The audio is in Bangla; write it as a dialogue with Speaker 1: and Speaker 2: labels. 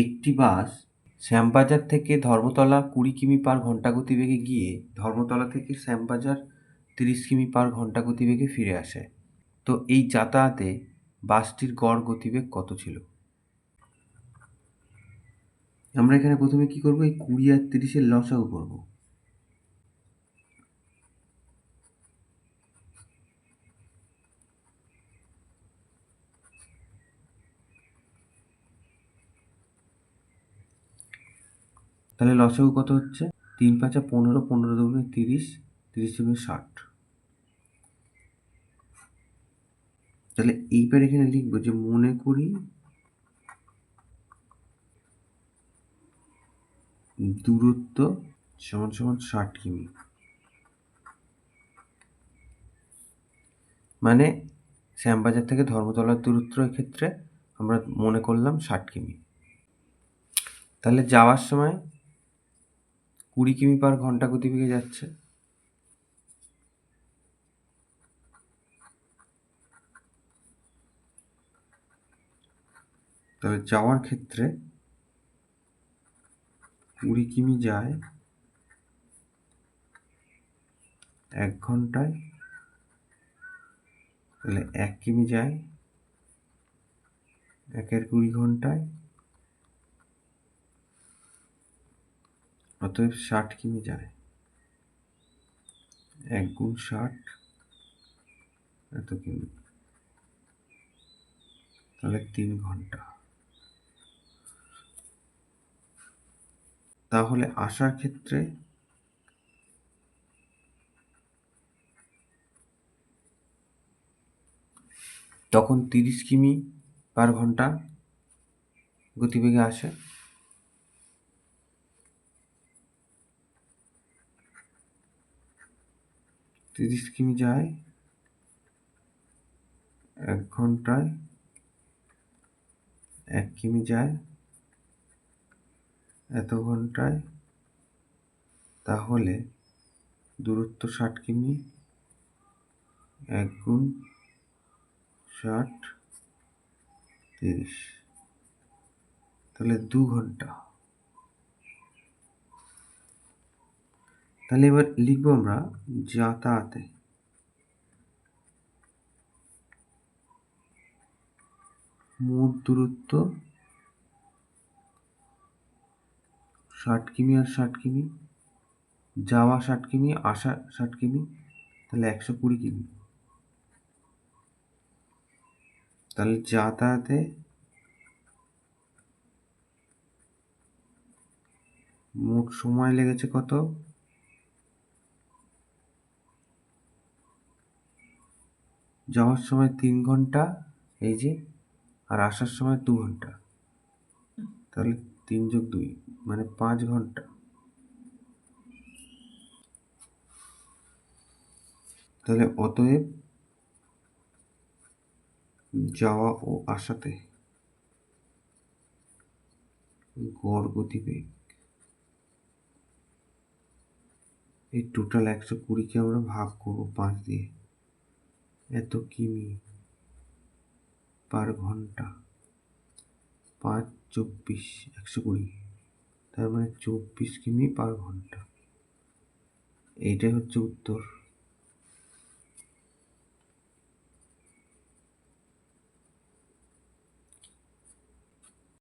Speaker 1: একটি বাস শ্যামবাজার থেকে ধর্মতলা 20 কিমি পার ঘন্টা গতিবেগে গিয়ে ধর্মতলা থেকে শ্যামবাজার 30 কিমি পার ঘন্টা গতিবেগে ফিরে আসে। তো এই যাতায়াতে বাসটির গড় গতিবেগ কত ছিল? আমরা এখানে প্রথমে কি করব, এই 20 আর 30-এর লসাগু করব। তাহলে লসাগু কত হচ্ছে? 3 পাঁচা 15, 15 দুগুণে 30, 30 দুগুণে 60। তাহলে এইবার এখানে লিখব যে মনে করি দূরত্ব সমান সমান 60 কিমি। মানে শ্যামবাজার থেকে ধর্মতলার দূরত্ব ক্ষেত্রে আমরা মনে করলাম 60 কিমি। তাহলে যাওয়ার সময় 20 কিমি পার ঘন্টা গতিবেগে যাচ্ছে। তাহলে যাওয়ার ক্ষেত্রে 20 কিমি যায় 1 ঘন্টায়, তাহলে 1 কিমি যায় 1 20 ঘন্টায়, অতএব 60 কিমি যায় 1 গুণ 60 এত কিমি, তাহলে 3 ঘন্টা। তাহলে আসার ক্ষেত্রে তখন 30 কিমি পার ঘন্টা গতিবেগে আসে। তিরিশ কিমি যায় 1 ঘন্টায়, 1 কিমি যায় এত ঘন্টায়, তাহলে দূরত্ব 60 কিমি, 1 গুণ 60, 30, তাহলে 2 ঘন্টা। তাহলে এবার লিখবো আমরা যাতায়াতে মোট দূরত্ব 60 কিমি আর 60 কিমি, যাওয়া 60 কিমি, আসা 60 কিমি, তাহলে 120 কিমি। তাহলে যাতায়াতে মোট সময় লেগেছে কত? যাওয়ার সময় 3 ঘন্টা, এই যে, আর আসার সময় 2 ঘন্টা, তাহলে 3 যোগ 2 মানে 5 ঘন্টা। তাহলে অতএব যাওয়া ও আসাতে গড় গতিবেগ, এই টোটাল 120কে আমরা ভাগ করবো 5 দিয়ে, এত কিমি পার ঘন্টা, 5 24, 120, তার মানে 24 কিমি পার ঘন্টা। এইটাই হচ্ছে উত্তর।